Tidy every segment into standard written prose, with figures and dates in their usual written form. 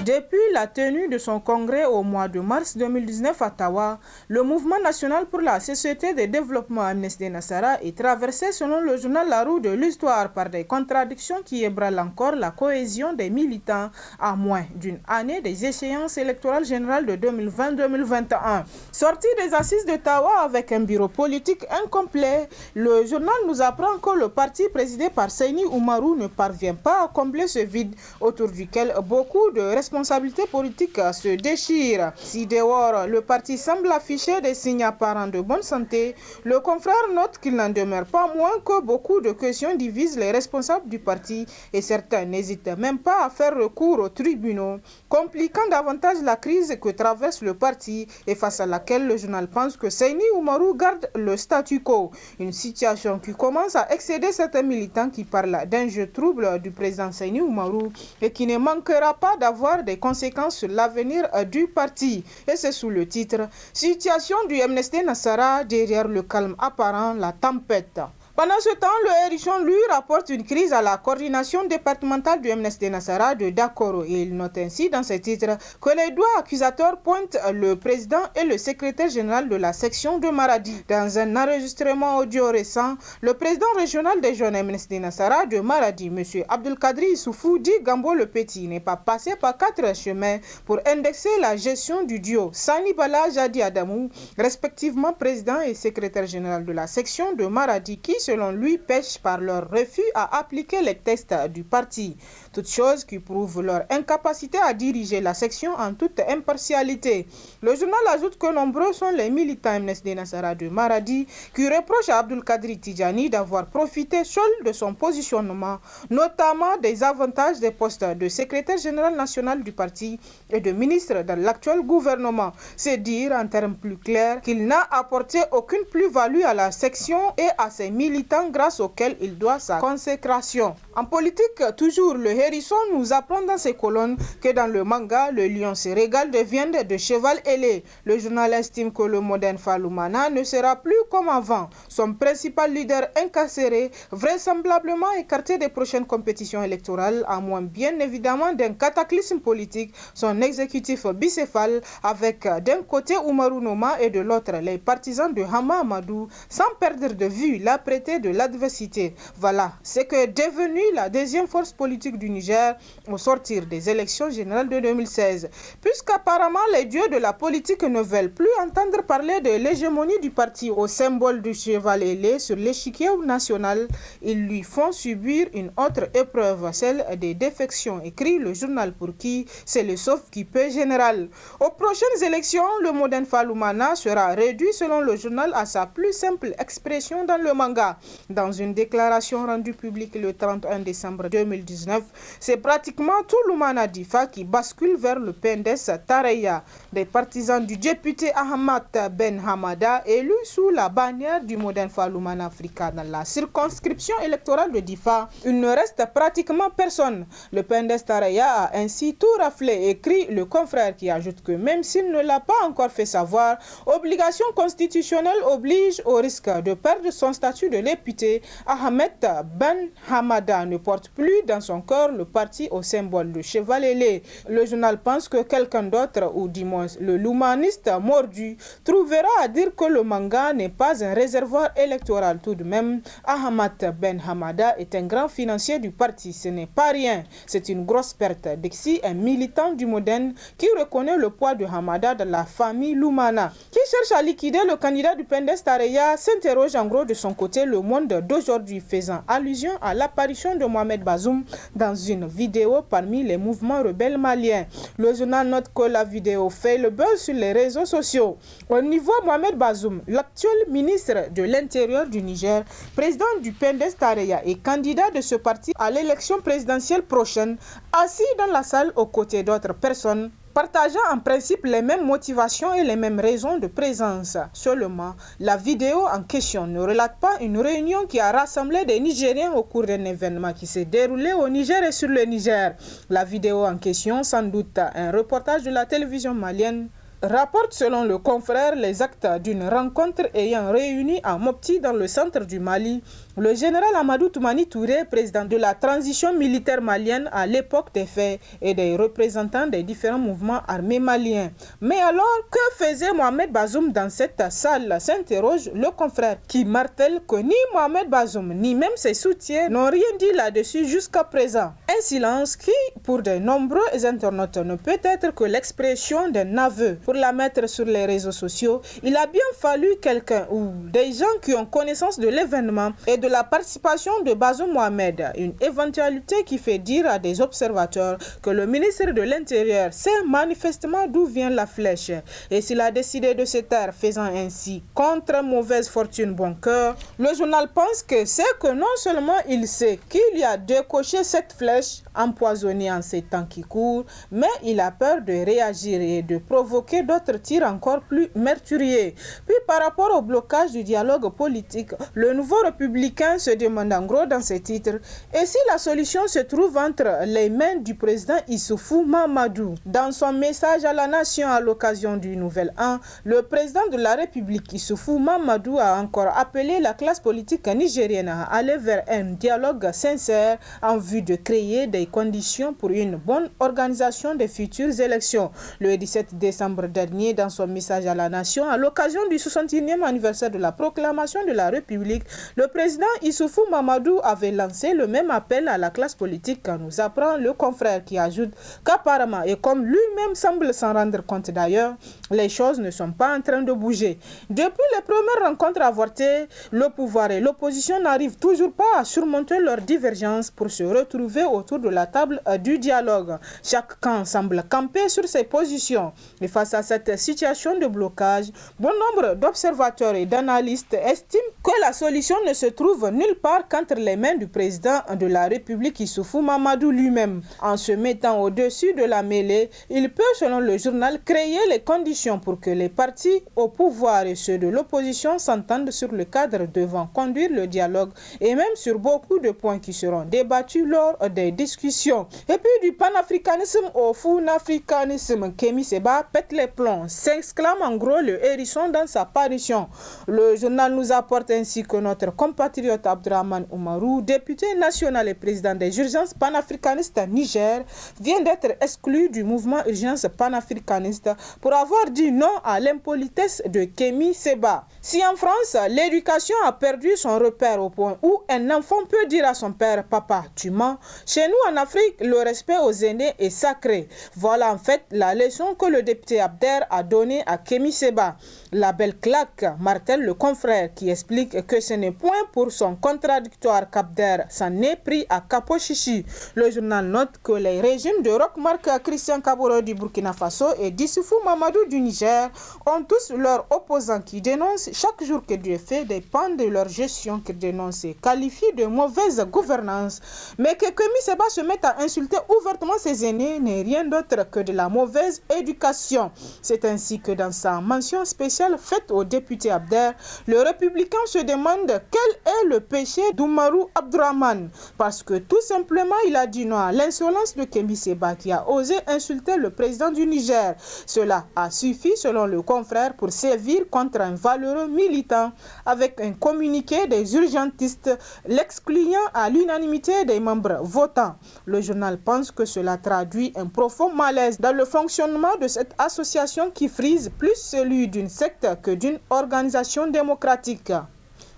Depuis la tenue de son congrès au mois de mars 2019 à Tawa, le mouvement national pour la société de développement Amnesty Nasara est traversé selon le journal La Roue de l'Histoire par des contradictions qui ébranlent encore la cohésion des militants à moins d'une année des échéances électorales générales de 2020-2021. Sorti des assises de Tawa avec un bureau politique incomplet, le journal nous apprend que le parti présidé par Seyni Oumarou ne parvient pas à combler ce vide autour duquel beaucoup de responsabilités politiques se déchirent. Si dehors, le parti semble afficher des signes apparents de bonne santé, le confrère note qu'il n'en demeure pas moins que beaucoup de questions divisent les responsables du parti et certains n'hésitent même pas à faire recours aux tribunaux, compliquant davantage la crise que traverse le parti et face à laquelle le journal pense que Seyni Oumarou garde le statu quo. Une situation qui commence à excéder certains militants qui parlent d'un jeu trouble du président Seyni Oumarou et qui ne manquera pas d'avoir des conséquences sur l'avenir du parti. Et c'est sous le titre « Situation du Amnesty Nasara derrière le calme apparent, la tempête ». Pendant ce temps, le Hérisson, lui, rapporte une crise à la coordination départementale du Amnesty Nasara de Dakoro et il note ainsi dans ses titres que les doigts accusateurs pointent le président et le secrétaire général de la section de Maradi. Dans un enregistrement audio récent, le président régional des jeunes Amnesty Nasara de Maradi, M. Abdelkadri Issoufou, dit Gambo le Petit, n'est pas passé par 4 chemins pour indexer la gestion du duo Sani Bala Jadi Adamou, respectivement président et secrétaire général de la section de Maradi, qui selon lui, pêchent par leur refus à appliquer les textes du parti. Toutes choses qui prouvent leur incapacité à diriger la section en toute impartialité. Le journal ajoute que nombreux sont les militants Amnesty Nasara de Maradi qui reprochent à Abdelkadri Tidjani d'avoir profité seul de son positionnement, notamment des avantages des postes de secrétaire général national du parti et de ministre dans l'actuel gouvernement. C'est dire en termes plus clairs qu'il n'a apporté aucune plus-value à la section et à ses militants grâce auxquels il doit sa consécration. En politique, toujours, le Hérisson nous apprend dans ses colonnes que dans le manga, le lion se régale de viande de cheval ailé. Le journal estime que le moderne Faloumana ne sera plus comme avant. Son principal leader incarcéré, vraisemblablement écarté des prochaines compétitions électorales, à moins bien évidemment d'un cataclysme politique, son exécutif bicéphale avec d'un côté Oumarou Noma et de l'autre les partisans de Hama Amadou, sans perdre de vue l'apprêté de l'adversité. Voilà ce que est devenu la deuxième force politique du Niger au sortir des élections générales de 2016. Puisqu'apparemment les dieux de la politique ne veulent plus entendre parler de l'hégémonie du parti au symbole du cheval ailé sur l'échiquier national, ils lui font subir une autre épreuve, celle des défections, écrit le journal pour qui c'est le sauf-qui-peut général. Aux prochaines élections, le moderne Faloumana sera réduit selon le journal à sa plus simple expression dans le manga. Dans une déclaration rendue publique le 31 décembre 2019, c'est pratiquement tout l'Oumana Difa qui bascule vers le PNDS Tareya. Des partisans du député Ahmad Ben Hamada, élu sous la bannière du moderne Faloumana Africa dans la circonscription électorale de Difa, il ne reste pratiquement personne. Le PNDS Tareya a ainsi tout raflé, écrit le confrère qui ajoute que même s'il ne l'a pas encore fait savoir, obligation constitutionnelle oblige au risque de perdre son statut de député. Ahmed Ben Hamada ne porte plus dans son corps le parti au symbole de cheval ailé. Le journal pense que quelqu'un d'autre, ou du moins le loumaniste mordu, trouvera à dire que le manga n'est pas un réservoir électoral. Tout de même, Ahmed Ben Hamada est un grand financier du parti. Ce n'est pas rien. C'est une grosse perte. Dixi, un militant du Modène qui reconnaît le poids de Hamada dans la famille Loumana. Qui cherche à liquider le candidat du PNDS Tareya s'interroge en gros de son côté le monde d'aujourd'hui, faisant allusion à l'apparition de Mohamed Bazoum dans une vidéo parmi les mouvements rebelles maliens. Le journal note que la vidéo fait le buzz sur les réseaux sociaux. On y voit Mohamed Bazoum, l'actuel ministre de l'Intérieur du Niger, président du PNDS Tareya et candidat de ce parti à l'élection présidentielle prochaine, assis dans la salle aux côtés d'autres personnes partageant en principe les mêmes motivations et les mêmes raisons de présence. Seulement, la vidéo en question ne relate pas une réunion qui a rassemblé des Nigériens au cours d'un événement qui s'est déroulé au Niger et sur le Niger. La vidéo en question, sans doute un reportage de la télévision malienne, rapporte selon le confrère les actes d'une rencontre ayant réuni à Mopti dans le centre du Mali le général Amadou Toumani Touré, président de la transition militaire malienne à l'époque des faits, et des représentants des différents mouvements armés maliens. Mais alors, que faisait Mohamed Bazoum dans cette salle, s'interroge le confrère, qui martèle que ni Mohamed Bazoum ni même ses soutiens n'ont rien dit là-dessus jusqu'à présent. Un silence qui, pour de nombreux internautes, ne peut être que l'expression d'un aveu. Pour la mettre sur les réseaux sociaux, il a bien fallu quelqu'un ou des gens qui ont connaissance de l'événement et de la participation de Bazoum Mohamed, une éventualité qui fait dire à des observateurs que le ministre de l'Intérieur sait manifestement d'où vient la flèche. Et s'il a décidé de se taire, faisant ainsi contre mauvaise fortune bon cœur, le journal pense que c'est que non seulement il sait qu'il y a décoché cette flèche empoisonnée en ces temps qui courent, mais il a peur de réagir et de provoquer d'autres tirs encore plus meurtriers. Puis par rapport au blocage du dialogue politique, le nouveau républicain se demande en gros dans ses titres, et si la solution se trouve entre les mains du président Issoufou Mahamadou. Dans son message à la nation à l'occasion du Nouvel An, le président de la République Issoufou Mahamadou a encore appelé la classe politique nigérienne à aller vers un dialogue sincère en vue de créer des conditions pour une bonne organisation des futures élections. Le 17 décembre dernier, dans son message à la nation à l'occasion du 61e anniversaire de la proclamation de la République, le président Issoufou Mahamadou avait lancé le même appel à la classe politique, nous apprend le confrère, qui ajoute qu'apparemment, et comme lui-même semble s'en rendre compte d'ailleurs, les choses ne sont pas en train de bouger. Depuis les premières rencontres avortées, le pouvoir et l'opposition n'arrivent toujours pas à surmonter leurs divergences pour se retrouver autour de la table du dialogue. Chaque camp semble camper sur ses positions. Et face à cette situation de blocage, bon nombre d'observateurs et d'analystes estiment que la solution ne se trouve nulle part qu'entre les mains du président de la République Issoufou Mahamadou lui-même. En se mettant au-dessus de la mêlée, il peut, selon le journal, créer les conditions pour que les partis au pouvoir et ceux de l'opposition s'entendent sur le cadre devant conduire le dialogue et même sur beaucoup de points qui seront débattus lors des discussions. Et puis du panafricanisme au founafricanisme, Kémi Séba pète les plombs, s'exclame en gros le hérisson dans sa parution. Le journal nous apporte ainsi que notre compatriote Abdraman Oumarou, député national et président des urgences panafricanistes à Niger, vient d'être exclu du mouvement urgence panafricaniste pour avoir dit non à l'impolitesse de Kémi Séba. Si en France, l'éducation a perdu son repère au point où un enfant peut dire à son père « Papa, tu mens », chez nous en Afrique, le respect aux aînés est sacré. Voilà en fait la leçon que le député Abder a donnée à Kémi Séba. La belle claque, martèle le confrère, qui explique que ce n'est point pour son contradictoire qu'Abder s'en est pris à Capo Chichi. Le journal note que les régimes de Roch-Marc Christian Kabore du Burkina Faso et d'Issoufou Mahamadou du Niger ont tous leurs opposants qui dénoncent chaque jour que Dieu fait dépend de leur gestion qu'ils dénoncent et qualifient de mauvaise gouvernance. Mais que Kémi Séba se mette à insulter ouvertement ses aînés n'est rien d'autre que de la mauvaise éducation. C'est ainsi que dans sa mention spéciale faite au député Abder, le républicain se demande quel est le péché d'Oumarou Abdraman, parce que tout simplement il a dit non à l'insolence de Kémi Séba qui a osé insulter le président du Niger. Cela a suffi selon le confrère pour sévir contre un valeureux militant avec un communiqué des urgentistes l'excluant à l'unanimité des membres votants. Le journal pense que cela traduit un profond malaise dans le fonctionnement de cette association qui frise plus celui d'une secte que d'une organisation démocratique.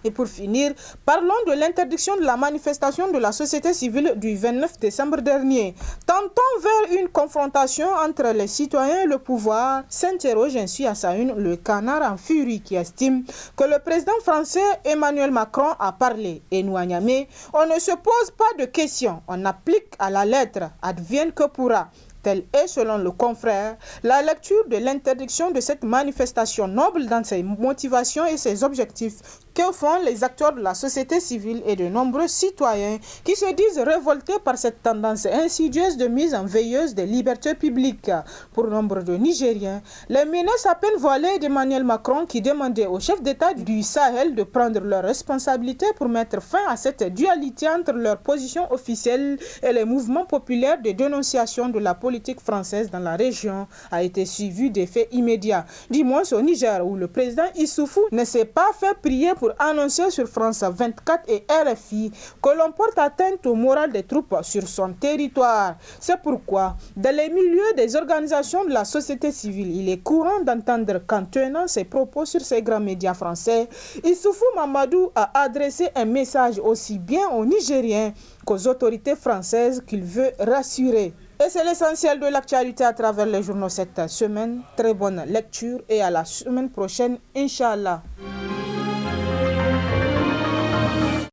Et pour finir, parlons de l'interdiction de la manifestation de la société civile du 29 décembre dernier. Tentons vers une confrontation entre les citoyens et le pouvoir, s'interroge ainsi à sa une le Canard en furie qui estime que le président français Emmanuel Macron a parlé. Et nous à Niamey, on ne se pose pas de questions, on applique à la lettre, advienne que pourra. Telle est, selon le confrère, la lecture de l'interdiction de cette manifestation noble dans ses motivations et ses objectifs, que font les acteurs de la société civile et de nombreux citoyens qui se disent révoltés par cette tendance insidieuse de mise en veilleuse des libertés publiques. Pour nombre de Nigériens, les menaces à peine voilées d'Emmanuel Macron qui demandait au chef d'État du Sahel de prendre leurs responsabilités pour mettre fin à cette dualité entre leur position officielle et les mouvements populaires de dénonciation de la politique française dans la région a été suivi d'effets immédiats. Du moins au Niger, où le président Issoufou ne s'est pas fait prier pour annoncer sur France 24 et RFI que l'on porte atteinte au moral des troupes sur son territoire. C'est pourquoi, dans les milieux des organisations de la société civile, il est courant d'entendre qu'en tenant ses propos sur ces grands médias français, Issoufou Mamadou a adressé un message aussi bien aux Nigériens qu'aux autorités françaises qu'il veut rassurer. Et c'est l'essentiel de l'actualité à travers les journaux cette semaine. Très bonne lecture et à la semaine prochaine, Inch'Allah.